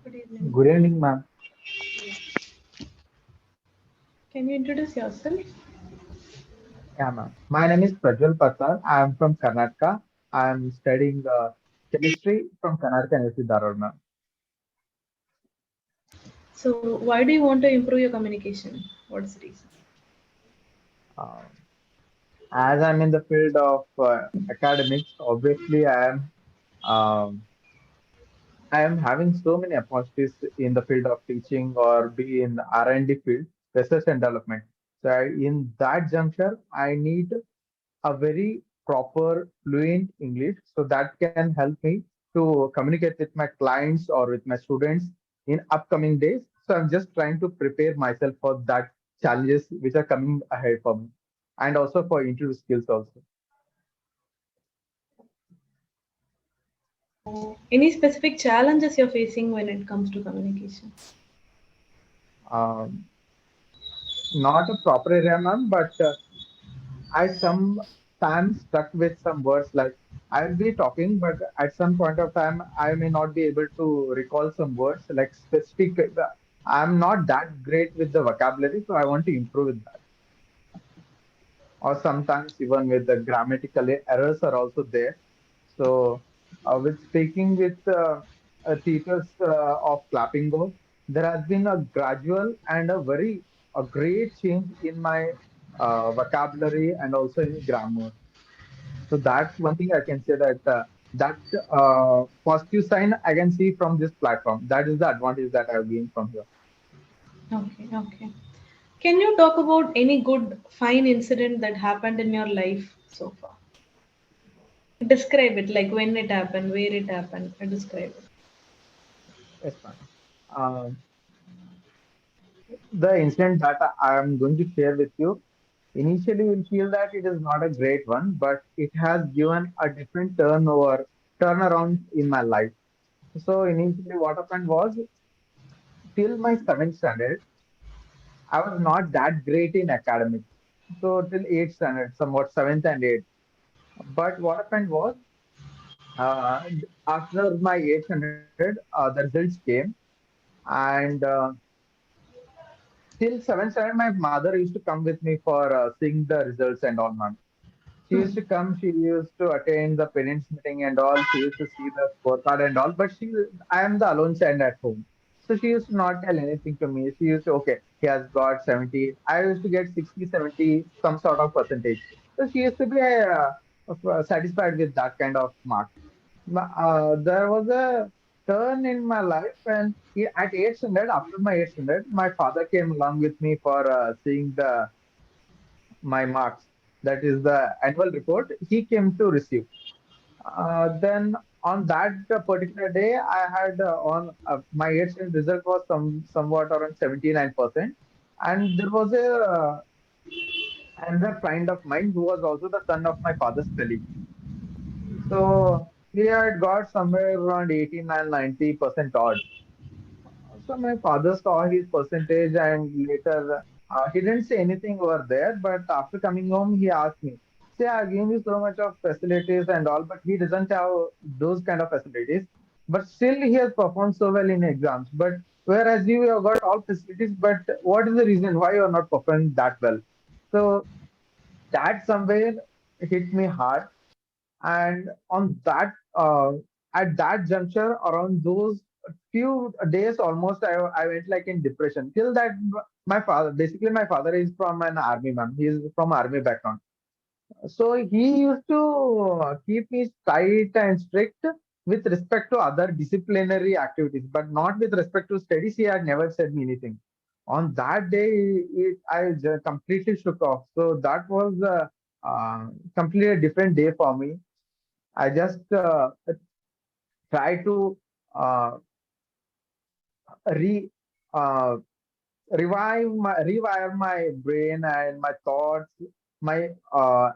Good evening. Good evening, ma'am. Can you introduce yourself? Yeah, ma'am. My name is Prajwal Patar. I am from Karnataka. I am studying chemistry from Karnataka University, Dharwad, ma'am. So, why do you want to improve your communication? What's the reason? Uh, as I'm in the field of academics, obviously um, I am having so many opportunities in the field of teaching or be in the R&D field, research and development. So in that juncture, I need a very proper, fluent English so that can help me to communicate with my clients or with my students in upcoming days. So I'm just trying to prepare myself for that challenges which are coming ahead for me, and also for interview skills also. So, any specific challenges you're facing when it comes to communication? Um, Not a proper area, ma'am, but I sometimes stuck with some words like I'll be talking, but at some point of time I may not be able to recall some words like specific. I'm not that great with the vocabulary, so I want to improve with that. Or sometimes even with the grammatical errors are also there. So with speaking with teachers of Clappingo, there has been a gradual and a great change in my vocabulary and also in grammar. So that's one thing I can say that positive sign I can see from this platform. That is the advantage that I've gained from here. Okay, okay. Can you talk about any good, fine incident that happened in your life so far? Describe it, like when it happened, where it happened. Describe it. Yes, ma'am. Um, the incident that I am going to share with you, initially you'll feel that it is not a great one, but it has given a different turnaround in my life. So initially what happened was till my seventh standard, I was not that great in academics. So till eighth standard, somewhat seventh and eighth. But what happened was after my eighth standard, the results came, and till seventh standard, my mother used to come with me for seeing the results and all, ma'am. She used to come, she used to attend the parents meeting and all. She used to see the scorecard and all. But I am the alone child at home. So she used to not tell anything to me. She used to, okay, he has got 70. I used to get 60, 70, some sort of percentage. So she used to be satisfied with that kind of mark. There was a turn in my life, and at 8th standard, after my 8th standard, my father came along with me for seeing the my marks. That is the annual report. He came to receive. Then on that particular day, I had on my 8th standard result was somewhat around 79%, and there was a another friend of mine who was also the son of my father's colleague. So he had got somewhere around 89, 90% odd. So my father saw his percentage and later he didn't say anything over there. But after coming home, he asked me, "Say, I gave you so much of facilities and all, but he doesn't have those kind of facilities. But still, he has performed so well in exams. But whereas you have got all facilities, but what is the reason why you are not performing that well?" So that somewhere hit me hard, and on that at that juncture around those few days almost I went like in depression till that my father, basically my father is from an army man, he is from army background. So he used to keep me tight and strict with respect to other disciplinary activities, but not with respect to studies. He had never said me anything. On that day, completely shook off. So that was completely a different day for me. I just try to uh, re uh, rewire my brain and my thoughts, my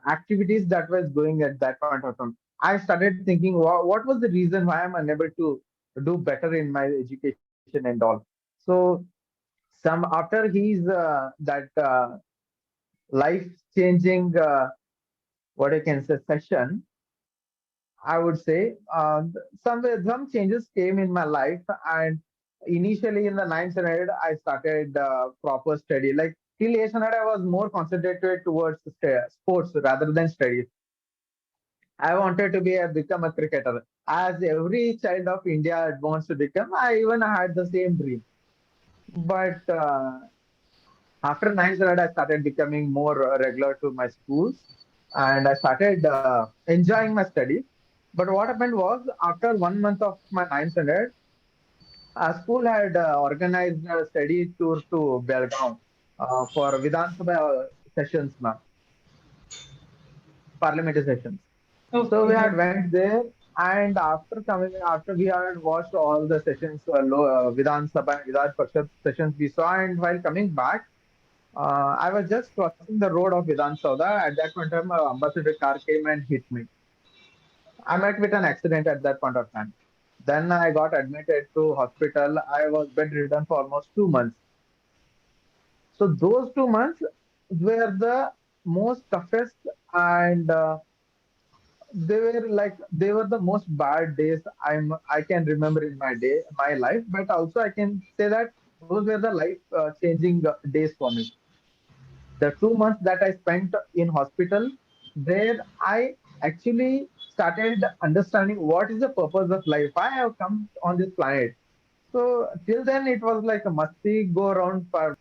activities that was going at that point of time. I started thinking, what was the reason why I'm unable to do better in my education and all. So some after his that life changing what I can say session, I would say some changes came in my life, and initially in the ninth standard, I started proper study. Like till eighth standard, I was more concentrated towards sports rather than studies. I wanted to become a cricketer. As every child of India wants to become, I even had the same dream. But after ninth standard, I started becoming more regular to my schools, and I started enjoying my studies. But what happened was, after 1 month of my ninth standard, our school had organized a study tour to Belgaum for Vidhan Sabha sessions, ma'am, parliamentary sessions. So we Okay, had okay. went there, and after we had watched all the sessions, Vidhan Sabha and Vidhan Parishad sessions we saw, and while coming back, I was just crossing the road of Vidhan Sabha. At that point of time, a ambassador car came and hit me. I met with an accident at that point of time. Then I got admitted to hospital. I was bedridden for almost 2 months. So those 2 months were the most toughest, and they were the most bad days I can remember in my life. But also I can say that those were the life changing days for me. The 2 months that I spent in hospital, there I actually started understanding what is the purpose of life. I have come on this planet. So till then it was like a musty go around for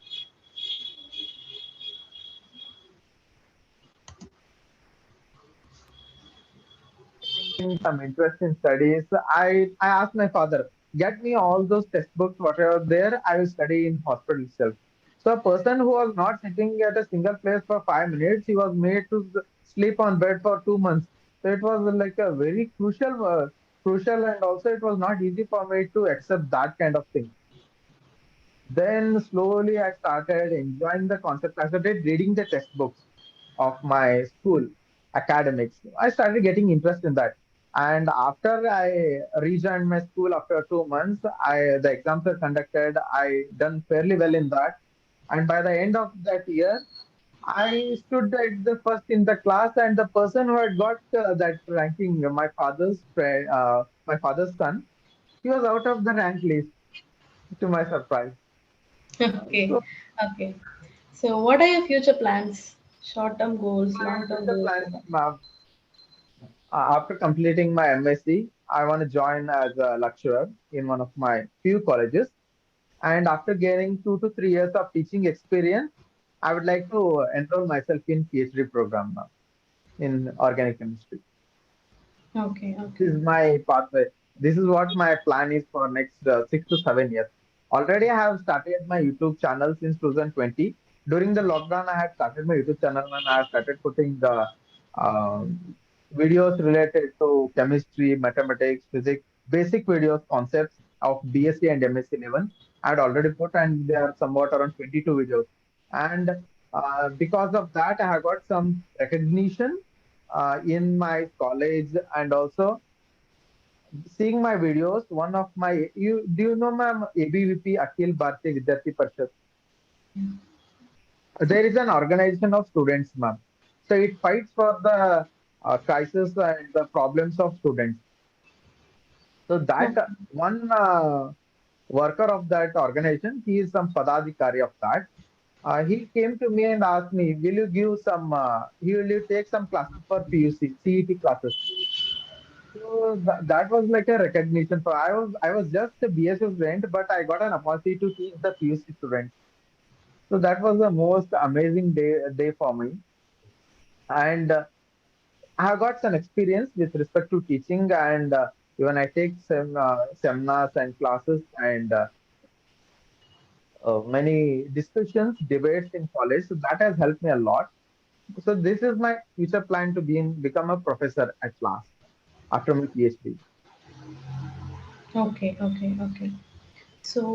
getting some interest in studies. I asked my father, get me all those textbooks, whatever there, I will study in hospital itself. So a person who was not sitting at a single place for 5 minutes, he was made to sleep on bed for 2 months. So it was like a very crucial, and also it was not easy for me to accept that kind of thing. Then slowly I started enjoying the concept. I started reading the textbooks of my school academics. I started getting interest in that. And after I rejoined my school after 2 months, the exams were conducted. I done fairly well in that. And by the end of that year, I stood at the first in the class, and the person who had got that ranking, my father's son, he was out of the rank list. To my surprise. Okay, So okay. So, what are your future plans? Short-term goals, my long-term future goals? plans, after completing my MSc, I want to join as a lecturer in one of my few colleges. And after gaining 2 to 3 years of teaching experience, I would like to enroll myself in PhD program now in organic chemistry. Okay, This okay. is my pathway. This is what my plan is for next 6 to 7 years. Already, I have started my YouTube channel since 2020. During the lockdown, I had started my YouTube channel and I have started putting the videos related to chemistry, mathematics, physics, basic videos, concepts of BSc and MSc level. I had already put, and there are somewhat around 22 videos. And because of that, I have got some recognition in my college, and also seeing my videos. One of my you do you know ma'am ABVP, Akhil Bharatiya Vidyarthi Parishad? There is an organization of students, ma'am. So it fights for the crisis and the problems of students. So that Okay. one worker of that organization, he is some padadikari of that. He came to me and asked me, "Will you give some? Will you take some classes for PUC CET classes?" So that was like a recognition. For I was just a BSc student, but I got an opportunity to teach the PUC students. So that was the most amazing day for me. And I have got some experience with respect to teaching, and even I take some seminars and classes, and many discussions, debates in college. So that has helped me a lot. So this is my future plan to become a professor at last after my PhD. Okay, okay, okay. So,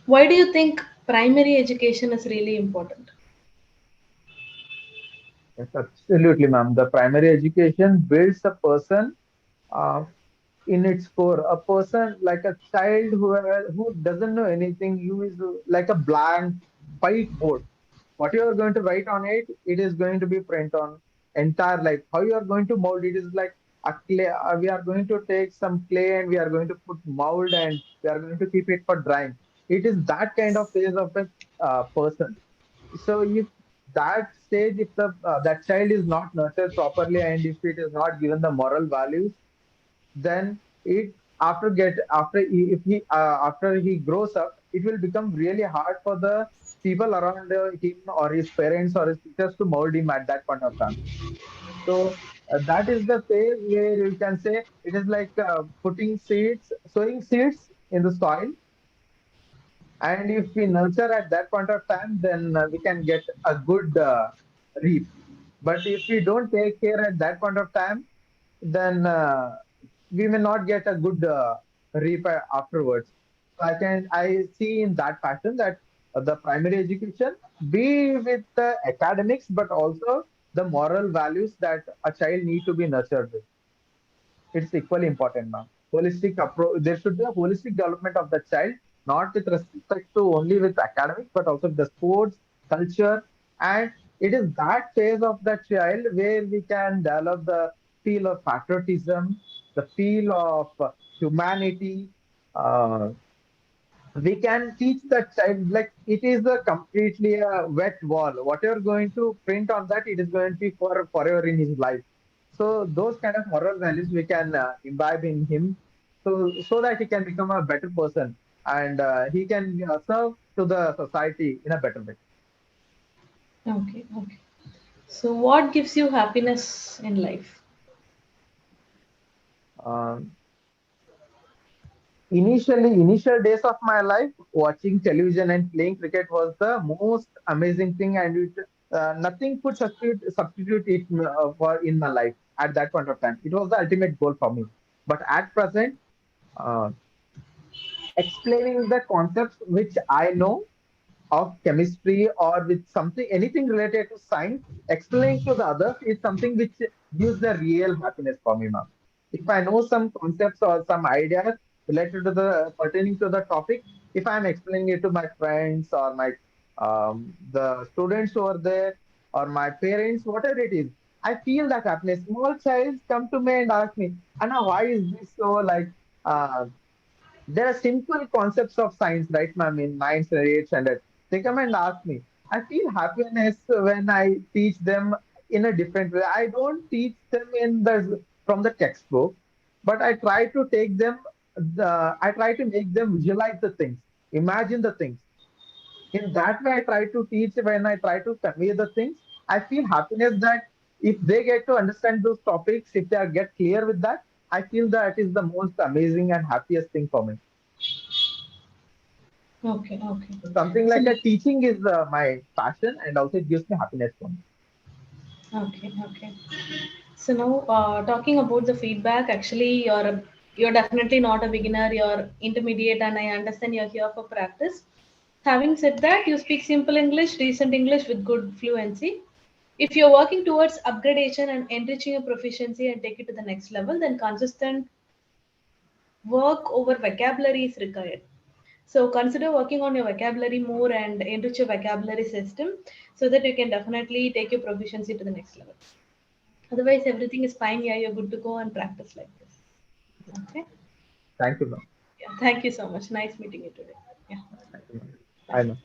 why do you think primary education is really important? Yes, absolutely, ma'am. The primary education builds a person uh, in its core. A person like a child who doesn't know anything, you is like a blank white board. What you are going to write on it, it is going to be print on entire life. How you are going to mold it is like clay, we are going to take some clay and we are going to put mold and we are going to keep it for drying. It is that kind of phase of a person. So if that stage, if the that child is not nurtured properly and if it is not given the moral values, then it if he after he grows up, it will become really hard for the people around him or his parents or his teachers to mold him at that point of time. So that is the phase where you can say it is like putting seeds, sowing seeds in the soil, and if we nurture at that point of time, then we can get a good reap. But if we don't take care at that point of time, then we may not get a good reap afterwards. So I see in that pattern that the primary education be with the academics, but also the moral values that a child need to be nurtured with. It's equally important now. Holistic approach. There should be a holistic development of the child, not with respect to only with academics, but also the sports, culture, and it is that phase of the child where we can develop the feel of patriotism, the feel of humanity. Uh, we can teach the child like it is a completely a wet wall. What you're going to print on that, it is going to be for forever in his life. So those kind of moral values we can imbibe in him, so that he can become a better person and he can serve to the society in a better way. Okay, okay. So, what gives you happiness in life? Um, initial days of my life, watching television and playing cricket was the most amazing thing, and nothing could substitute it for in my life at that point of time. It was the ultimate goal for me. But at present, uh, explaining the concepts which I know of chemistry or with something anything related to science, explaining to the others is something which gives the real happiness for me, ma'am. If I know some concepts or some ideas related to the pertaining to the topic, if I'm explaining it to my friends or my the students over there or my parents, whatever it is, I feel that happiness. Small child come to me and ask me, Anna, why is this so like uh, there are simple concepts of science, right, ma'am, in ninth, eighth standard. They come and ask me. I feel happiness when I teach them in a different way. I don't teach them in the from the textbook, but I try to take them. I try to make them visualize the things, imagine the things. In that way, I try to teach. When I try to convey the things, I feel happiness that if they get to understand those topics, if they get clear with that, I feel that is the most amazing and happiest thing for me. Okay, okay. So something So, like a teaching is my passion, and also it gives me happiness for me. okay, okay. So now, talking about the feedback, actually, you're definitely not a beginner. You're intermediate, and I understand you're here for practice. Having said that, you speak simple English, decent English with good fluency. If you're working towards upgradation and enriching your proficiency and take it to the next level, then consistent work over vocabulary is required. So consider working on your vocabulary more and enrich your vocabulary system so that you can definitely take your proficiency to the next level. Otherwise, everything is fine. Yeah, you're good to go and practice like this. Okay. Thank you, ma'am. Yeah. Thank you so much. Nice meeting you today. Yeah. Thank you, ma'am. I know.